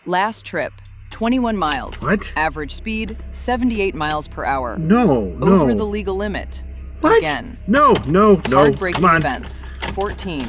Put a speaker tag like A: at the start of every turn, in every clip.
A: Last trip, 21 miles.
B: What?
A: Average speed, 78 miles per hour.
B: No.
A: Over the legal limit.
B: What?
A: Again.
B: No.
A: Hard-braking
B: Come on.
A: events, 14.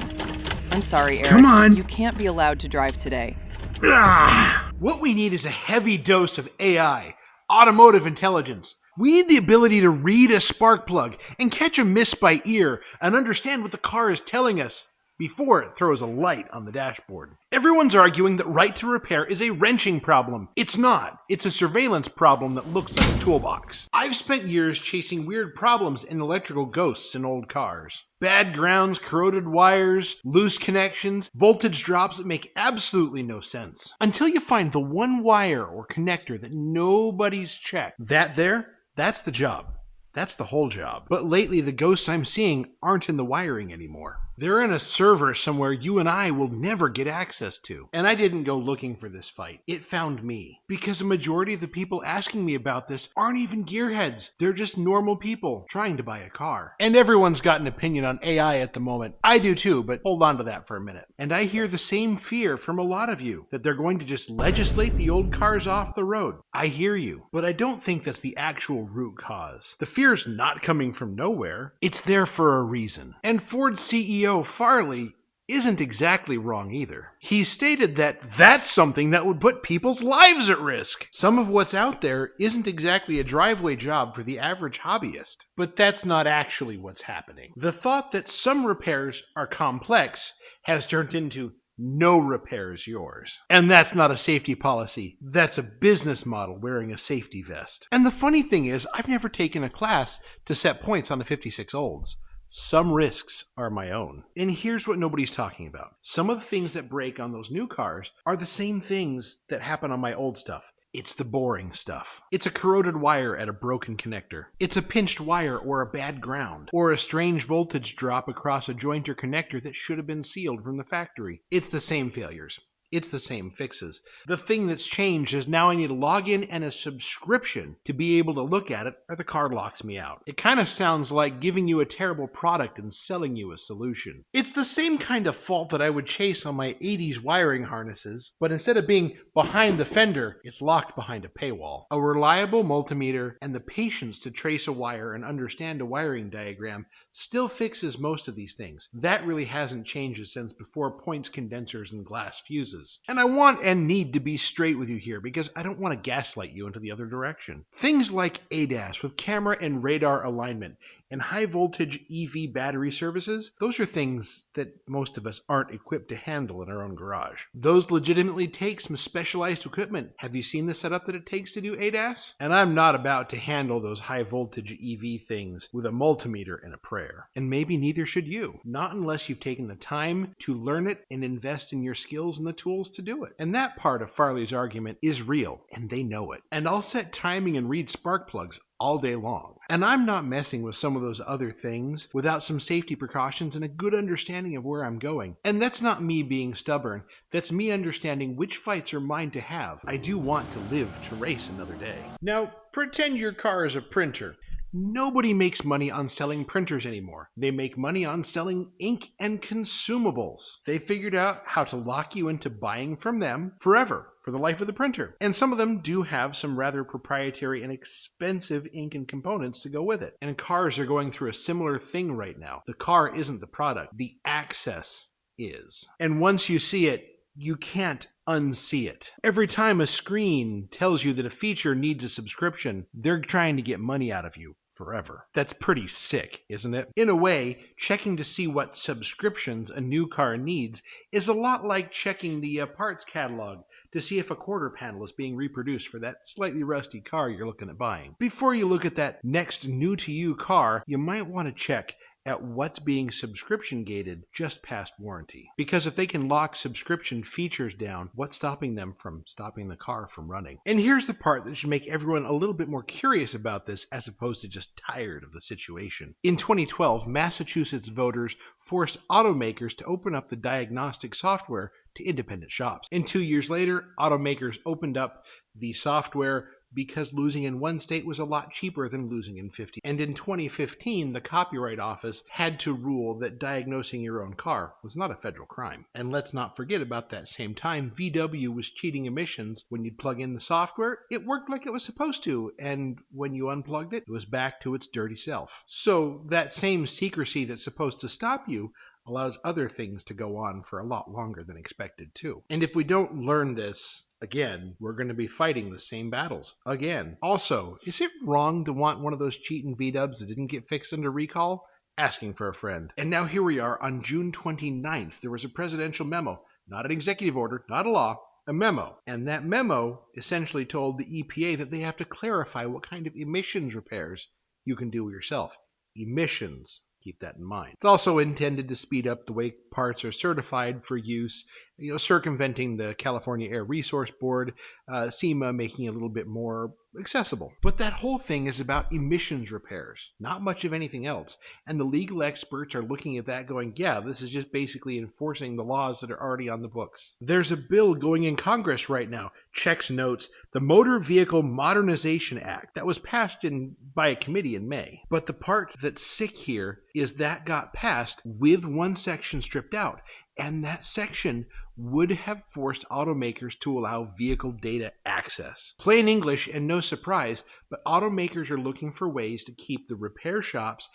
A: I'm sorry, Eric.
B: Come on.
A: You can't be allowed to drive today.
B: Ah.
C: What we need is a heavy dose of AI, automotive intelligence. We need the ability to read a spark plug and catch a miss by ear and understand what the car is telling us before it throws a light on the dashboard. Everyone's arguing that right to repair is a wrenching problem. It's not. It's a surveillance problem that looks like a toolbox. I've spent years chasing weird problems and electrical ghosts in old cars. Bad grounds, corroded wires, loose connections, voltage drops that make absolutely no sense. Until you find the one wire or connector that nobody's checked. That's the job. That's the whole job. But lately, the ghosts I'm seeing aren't in the wiring anymore. They're in a server somewhere you and I will never get access to. And I didn't go looking for this fight. It found me. Because a majority of the people asking me about this aren't even gearheads. They're just normal people trying to buy a car. And everyone's got an opinion on AI at the moment. I do too, but hold on to that for a minute. And I hear the same fear from a lot of you, that they're going to just legislate the old cars off the road. I hear you, but I don't think that's the actual root cause. The fear's not coming from nowhere. It's there for a reason. And Ford's CEO Farley isn't exactly wrong either. He stated that that's something that would put people's lives at risk. Some of what's out there isn't exactly a driveway job for the average hobbyist. But that's not actually what's happening. The thought that some repairs are complex has turned into no repairs yours. And that's not a safety policy. That's a business model wearing a safety vest. And the funny thing is, I've never taken a class to set points on the 56 olds. Some risks are my own. And here's what nobody's talking about. Some of the things that break on those new cars are the same things that happen on my old stuff. It's the boring stuff. It's a corroded wire at a broken connector. It's a pinched wire or a bad ground. Or a strange voltage drop across a joint or connector that should have been sealed from the factory. It's the same failures. It's the same fixes. The thing that's changed is now I need a login and a subscription to be able to look at it, or the car locks me out. It kind of sounds like giving you a terrible product and selling you a solution. It's the same kind of fault that I would chase on my 80s wiring harnesses, but instead of being behind the fender, it's locked behind a paywall. A reliable multimeter and the patience to trace a wire and understand a wiring diagram still fixes most of these things. That really hasn't changed since before points condensers and glass fuses. And I want and need to be straight with you here because I don't want to gaslight you into the other direction. Things like ADAS with camera and radar alignment and high voltage EV battery services, those are things that most of us aren't equipped to handle in our own garage. Those legitimately take some specialized equipment. Have you seen the setup that it takes to do ADAS? And I'm not about to handle those high voltage EV things with a multimeter and a prayer. And maybe neither should you. Not unless you've taken the time to learn it and invest in your skills and the tools to do it. And that part of Farley's argument is real, and they know it. And I'll set timing and read spark plugs all day long. And I'm not messing with some of those other things without some safety precautions and a good understanding of where I'm going. And that's not me being stubborn. That's me understanding which fights are mine to have. I do want to live to race another day. Now, pretend your car is a printer. Nobody makes money on selling printers anymore. They make money on selling ink and consumables. They figured out how to lock you into buying from them forever, for the life of the printer. And some of them do have some rather proprietary and expensive ink and components to go with it. And cars are going through a similar thing right now. The car isn't the product. The access is. And once you see it, you can't unsee it. Every time a screen tells you that a feature needs a subscription, they're trying to get money out of you forever. That's pretty sick, isn't it? In a way, checking to see what subscriptions a new car needs is a lot like checking the parts catalog to see if a quarter panel is being reproduced for that slightly rusty car you're looking at buying. Before you look at that next new-to-you car, you might want to check at what's being subscription gated just past warranty. Because if they can lock subscription features down, what's stopping them from stopping the car from running? And here's the part that should make everyone a little bit more curious about this as opposed to just tired of the situation. In 2012, Massachusetts voters forced automakers to open up the diagnostic software to independent shops. And 2 years later, automakers opened up the software because losing in one state was a lot cheaper than losing in 50. And in 2015, the Copyright Office had to rule that diagnosing your own car was not a federal crime. And let's not forget, about that same time, VW was cheating emissions. When you'd plug in the software, it worked like it was supposed to, and when you unplugged it, it was back to its dirty self. So that same secrecy that's supposed to stop you allows other things to go on for a lot longer than expected too. And if we don't learn this, again, we're going to be fighting the same battles again. Also, is it wrong to want one of those cheating V-dubs that didn't get fixed under recall? Asking for a friend. And now here we are on June 29th. There was a presidential memo, not an executive order, not a law, a memo. And that memo essentially told the EPA that they have to clarify what kind of emissions repairs you can do yourself. Emissions. Keep that in mind. It's also intended to speed up the way parts are certified for use, circumventing the California Air Resource Board, SEMA making it a little bit more accessible. But that whole thing is about emissions repairs, not much of anything else. And the legal experts are looking at that going, yeah, this is just basically enforcing the laws that are already on the books. There's a bill going in Congress right now, checks notes, the Motor Vehicle Modernization Act, that was passed by a committee in May. But the part that's sick here is that got passed with one section stripped out. And that section would have forced automakers to allow vehicle data access. Plain English, and no surprise, but automakers are looking for ways to keep the repair shops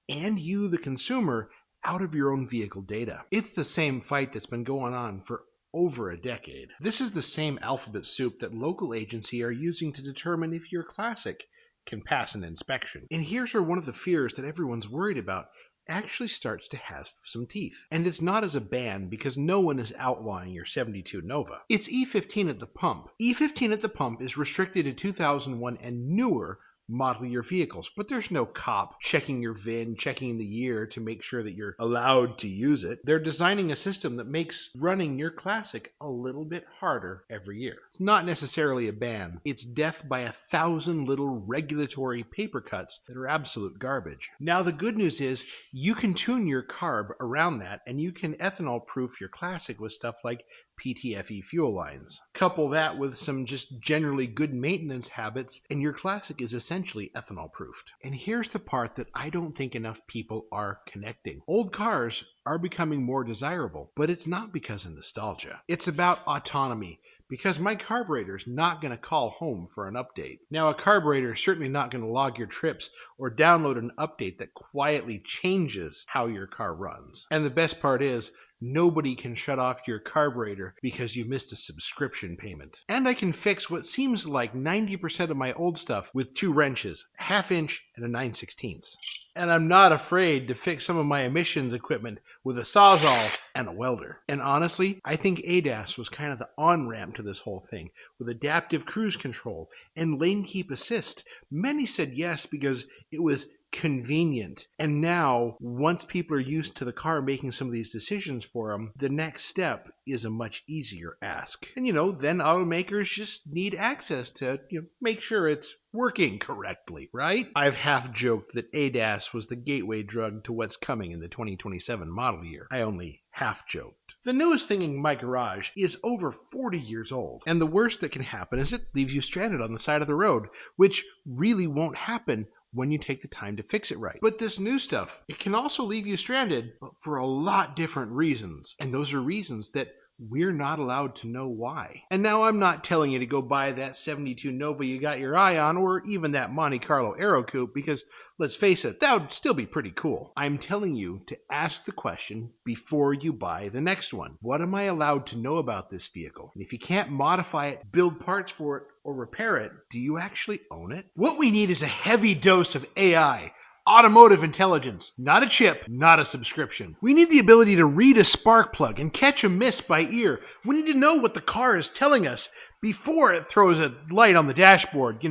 C: and you, the consumer, out of your own vehicle data. It's the same fight that's been going on for over a decade. This is the same alphabet soup that local agencies are using to determine if your classic can pass an inspection. And here's where one of the fears that everyone's worried about actually starts to have some teeth. And it's not as a ban, because no one is outlawing your 72 Nova. It's E15 at the pump. E15 at the pump is restricted to 2001 and newer model year vehicles, but there's no cop checking your VIN, checking the year to make sure that you're allowed to use it. They're designing a system that makes running your classic a little bit harder every year. It's not necessarily a ban. It's death by 1,000 little regulatory paper cuts that are absolute garbage. Now, the good news is you can tune your carb around that, and you can ethanol proof your classic with stuff like PTFE fuel lines. Couple that with some just generally good maintenance habits, and your classic is essentially ethanol proofed. And here's the part that I don't think enough people are connecting. Old cars are becoming more desirable, but it's not because of nostalgia. It's about autonomy, because my carburetor's not going to call home for an update. Now, a carburetor is certainly not going to log your trips or download an update that quietly changes how your car runs. And the best part is, nobody can shut off your carburetor because you missed a subscription payment. And I can fix what seems like 90% of my old stuff with 2 wrenches, a 1/2 inch and a 9/16. And I'm not afraid to fix some of my emissions equipment with a Sawzall and a welder. And honestly, I think ADAS was kind of the on-ramp to this whole thing, with adaptive cruise control and lane keep assist. Many said yes because it was convenient. And now, once people are used to the car making some of these decisions for them, the next step is a much easier ask. And then automakers just need access to make sure it's working correctly, right? I've half joked that ADAS was the gateway drug to what's coming in the 2027 model year. I only half joked. The newest thing in my garage is over 40 years old, and the worst that can happen is it leaves you stranded on the side of the road, which really won't happen when you take the time to fix it right. But this new stuff, it can also leave you stranded, but for a lot different reasons. And those are reasons that we're not allowed to know why. And now I'm not telling you to go buy that 72 Nova you got your eye on, or even that Monte Carlo Aero Coupe, because let's face it, that would still be pretty cool. I'm telling you to ask the question before you buy the next one. What am I allowed to know about this vehicle? And if you can't modify it, build parts for it, or repair it, do you actually own it? What we need is a heavy dose of AI. Automotive intelligence, not a chip, not a subscription. We need the ability to read a spark plug and catch a miss by ear. We need to know what the car is telling us before it throws a light on the dashboard,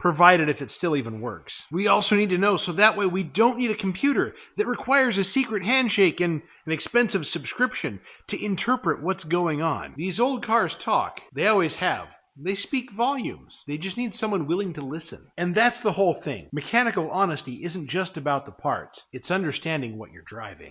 C: provided if it still even works. We also need to know so that way we don't need a computer that requires a secret handshake and an expensive subscription to interpret what's going on. These old cars talk. They always have. They speak volumes. They just need someone willing to listen. And that's the whole thing. Mechanical honesty isn't just about the parts. It's understanding what you're driving.